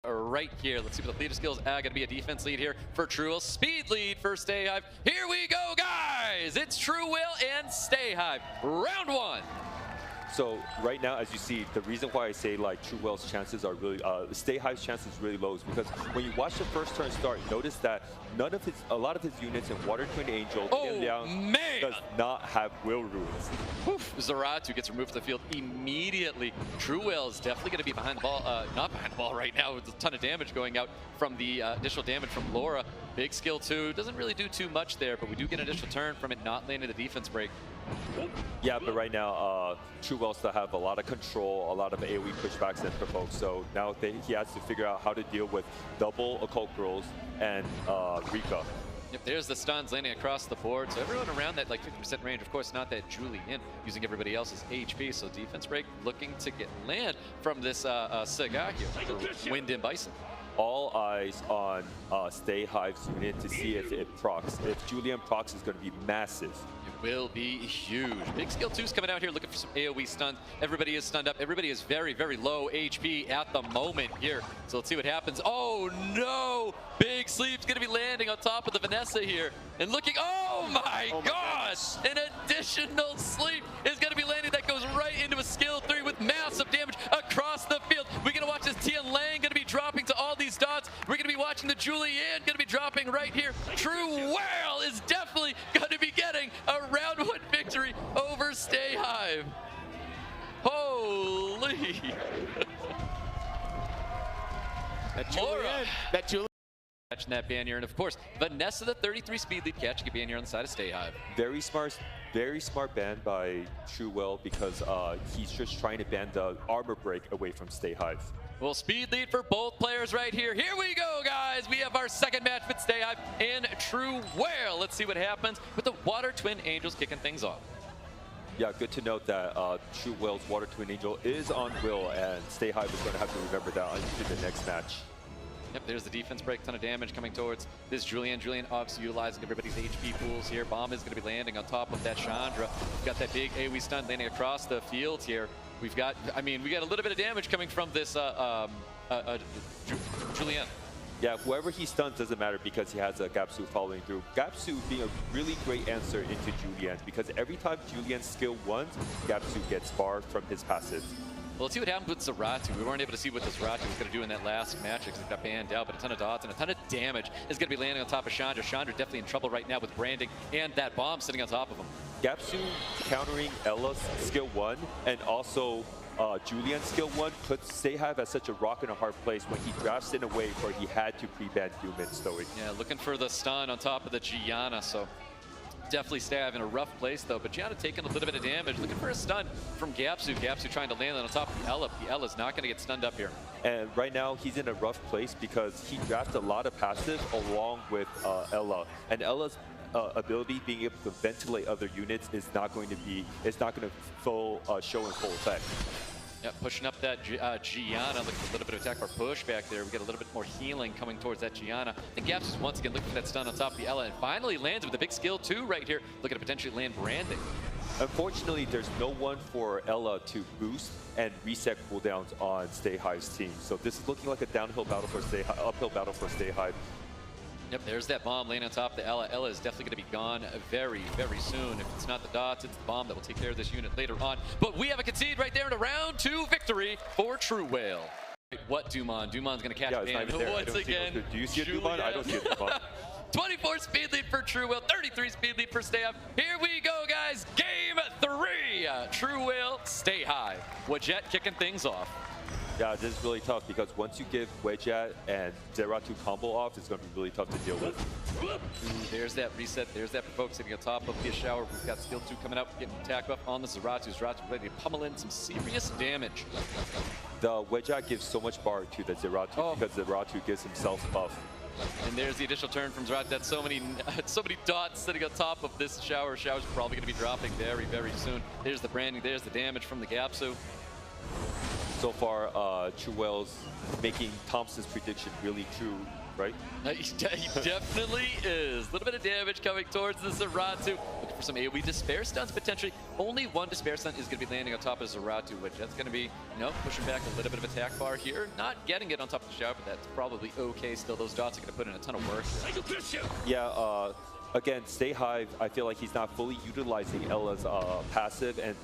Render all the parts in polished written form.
right here. Let's see what the leader skills are. Going to be a defense lead here for TRUEWHALE. Speed lead for StayHive. Here we go, guys! It's TRUEWHALE and StayHive. Round one. So right now, as you see, the reason why I say like TRUEWHALE's chances are really, StayHive's chances really low is because when you watch the first turn start, notice that a lot of his units in Water Twin Angel, does not have Will Runes. Zeratu gets removed from the field immediately. TRUEWHALE is definitely going to be behind the ball, not behind the ball right now with a ton of damage going out from the additional damage from Laura. Big skill too, doesn't really do too much there, but we do get an additional turn from it not landing the defense break. Yeah, but right now, TRUEWHALE still have a lot of control, a lot of AoE pushbacks and provokes. So now he has to figure out how to deal with double Occult Girls and Rika. Yep, there's the stuns landing across the board. So everyone around that like 50% range. Of course, not that Julian using everybody else's HP. So defense break looking to get land from this Saga here for Wind and Bison. All eyes on StayHive's unit to see if it procs. If Julian procs, is going to be massive. It will be huge. Big skill 2's coming out here looking for some AoE stuns. Everybody is stunned up. Everybody is very, very low HP at the moment here. So let's see what happens. Oh no! Big Sleep's going to be landing on top of the Vanessa here. And looking, oh my gosh! An additional Sleep is going to be landing. That goes right into a skill 3 with massive damage across the field. We're going to watch this Tian Lang going to be dropping to all these dots. We're going to be watching the Julian going to be dropping right here. TRUEWHALE is definitely going to be getting a round 1 victory over StayHive. Holy! That Julian. Catching that banner, and of course, Vanessa, the 33 speed lead, catching a banner on the side of StayHive. Very smart ban by TRUEWHALE because he's just trying to ban the armor break away from StayHive. Well, speed lead for both players right here. Here we go, guys. We have our second match with StayHive and TRUEWHALE. Let's see what happens with the Water Twin Angels kicking things off. Yeah, good to note that TRUEWHALE's Water Twin Angel is on Will, and StayHive is going to have to remember that into the next match. Yep, there's the defense break, ton of damage coming towards this Julian. Julian obviously utilizing everybody's HP pools here. Bomb is going to be landing on top of that Chandra. We've got that big AoE stun landing across the field here. We've got, I mean, we got a little bit of damage coming from this Julian. Yeah, whoever he stuns doesn't matter because he has a Gapsu following through. Gapsu being a really great answer into Julian because every time Julian's skill 1s, Gapsu gets barred from his passive. Well, let's see what happens with Zeratu. We weren't able to see what the Zeratu was going to do in that last match because it got banned out, but a ton of dots and a ton of damage is going to be landing on top of Chandra. Chandra definitely in trouble right now with branding and that bomb sitting on top of him. Gapsu countering Ella's skill 1 and also Julian's skill 1 puts StayHive at such a rock and a hard place when he drafts in a way where he had to pre-ban Human Stoic. Yeah, looking for the stun on top of the Gianna, so definitely StayHive in a rough place though, but Gianna taking a little bit of damage, looking for a stun from Gapsu. Gapsu trying to land on top of the Ella. The Ella's not going to get stunned up here. And right now he's in a rough place because he drafts a lot of passive along with Ella, and Ella's ability being able to ventilate other units is not going to show in full effect. Yeah, pushing up that Gianna, looking for a little bit of attack or pushback there. We get a little bit more healing coming towards that Gianna. And Gaps is once again looking for that stun on top of the Ella and finally lands with a big skill 2 right here, looking to potentially land branding. Unfortunately, there's no one for Ella to boost and reset cooldowns on StayHive's team. So this is looking like a downhill battle for StayHive, uphill battle for StayHive. Yep, there's that bomb laying on top of the Ella. Ella is definitely going to be gone very, very soon. If it's not the dots, it's the bomb that will take care of this unit later on. But we have a concede right there in a round 2 victory for TRUEWHALE. What Dumon? Dumon's going to catch ban once again. Do you see a Dumon? I don't see a Dumon. 24 speed lead for TRUEWHALE, 33 speed lead for StayHive. Here we go, guys. Game 3. TRUEWHALE, StayHive. Wajet kicking things off. Yeah, this is really tough because once you give Wedget and Zeratu combo off, it's going to be really tough to deal with. There's that reset. There's that provoke sitting on top of the shower. We've got skill 2 coming out, getting attack buff on the Zeratu. Zeratu ready to pummel in some serious damage. The Wedget gives so much bar to the Zeratu because Zeratu gives himself buff. And there's the additional turn from Zeratu. That's so many dots sitting on top of this shower. Shower's probably going to be dropping very, very soon. There's the branding. There's the damage from the Gapsu. So far, TRUEWHALE's making Thompson's prediction really true, right? He definitely is. A little bit of damage coming towards the Zeratu. Looking looking for some AoE despair stuns potentially. Only one despair stun is going to be landing on top of Zeratu, which that's going to be, pushing back a little bit of attack bar here. Not getting it on top of the shower, but that's probably okay still. Those dots are going to put in a ton of work. Yeah, again, Stay Hive, I feel like he's not fully utilizing Ella's passive and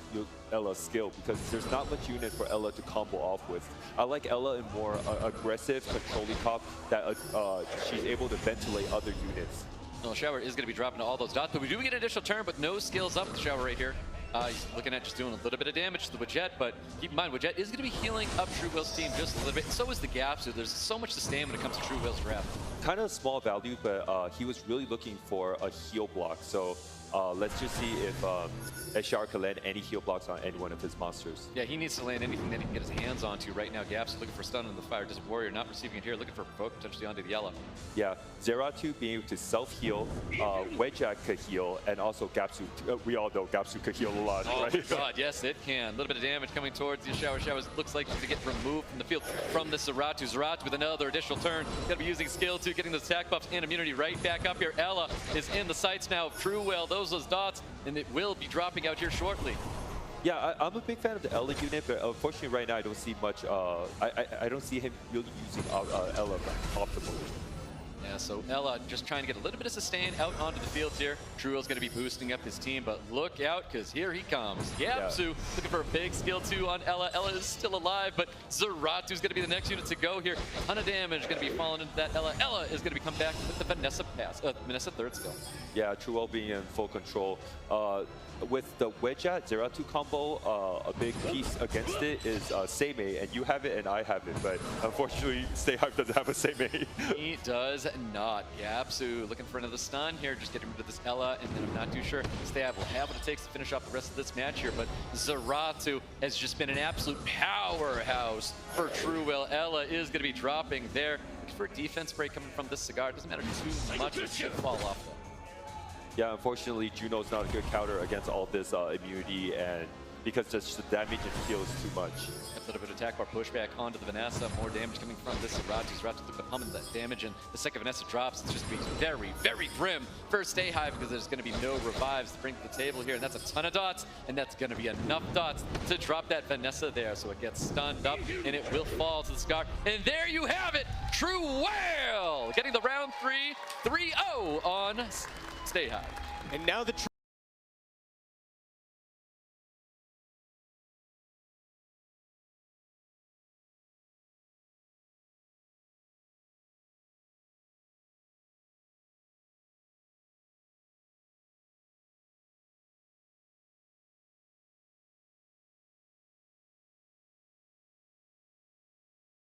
Ella's skill because there's not much unit for Ella to combo off with. I like Ella in more aggressive, controlling top that she's able to ventilate other units. Well, Shower is going to be dropping all those dots, but we do get an additional turn, but no skills up with the Shower right here. He's looking at just doing a little bit of damage to the Widget, but keep in mind, Widget is going to be healing up TRUEWHALE's team just a little bit. So is the Gap, so there's so much to stand when it comes to TRUEWHALE's draft. Kind of small value, but he was really looking for a heal block. So let's just see if Eshar can land any heal blocks on any one of his monsters. Yeah, he needs to land anything that he can get his hands onto right now. Gap's looking for stun on the Fire Desert Warrior, not receiving it here, looking for provoke potentially onto the Yellow. Yeah, Zeratu being able to self-heal, Wedjack could heal, and also Gapsu, we all know Gapsu could heal a lot, right? Oh god, yes it can. A little bit of damage coming towards the Shower. Shower looks like to get removed from the field from the Zeratu. Zeratu with another additional turn. Gonna be using skill 2, getting those attack buffs and immunity right back up here. Ella is in the sights now of TRUEWHALE. Those dots, and it will be dropping out here shortly. Yeah, I'm a big fan of the Ella unit, but unfortunately right now I don't see much, I don't see him really using Ella optimally. Yeah, so Ella just trying to get a little bit of sustain out onto the field here. TRUEWHALE's going to be boosting up his team, but look out, because here he comes. Yapsu looking for a big skill 2 on Ella. Ella is still alive, but Zeratu's going to be the next unit to go here. Ton of damage going to be falling into that Ella. Ella is going to be come back with the Vanessa pass, Vanessa third skill. Yeah, TRUEWHALE being in full control. With the Wedjack Zeratu combo, a big piece against it is Seimei, and you have it and I have it, but unfortunately Stay Hive doesn't have a Seimei. He does not. Yapsu looking for another stun here, just getting rid of this Ella, and then I'm not too sure Stay Hive will have what it takes to finish off the rest of this match here, but Zeratu has just been an absolute powerhouse for TRUEWHALE. Ella is going to be dropping there. Looking for a defense break coming from this Cigar. It doesn't matter too much, it should fall off though. Yeah, unfortunately, Juno's not a good counter against all this immunity, and because just the damage and heal is too much. A little bit of attack bar pushback onto the Vanessa. More damage coming from this Zeratu. Zeratu looking to pump into that damage, and the second Vanessa drops. It's just going to be very, very grim for Stay Hive because there's going to be no revives to bring to the table here, and that's a ton of dots, and that's going to be enough dots to drop that Vanessa there, so it gets stunned up, and it will fall to the Scar. And there you have it! TRUEWHALE getting the round 3, 3-0 on Stay Hive. And now the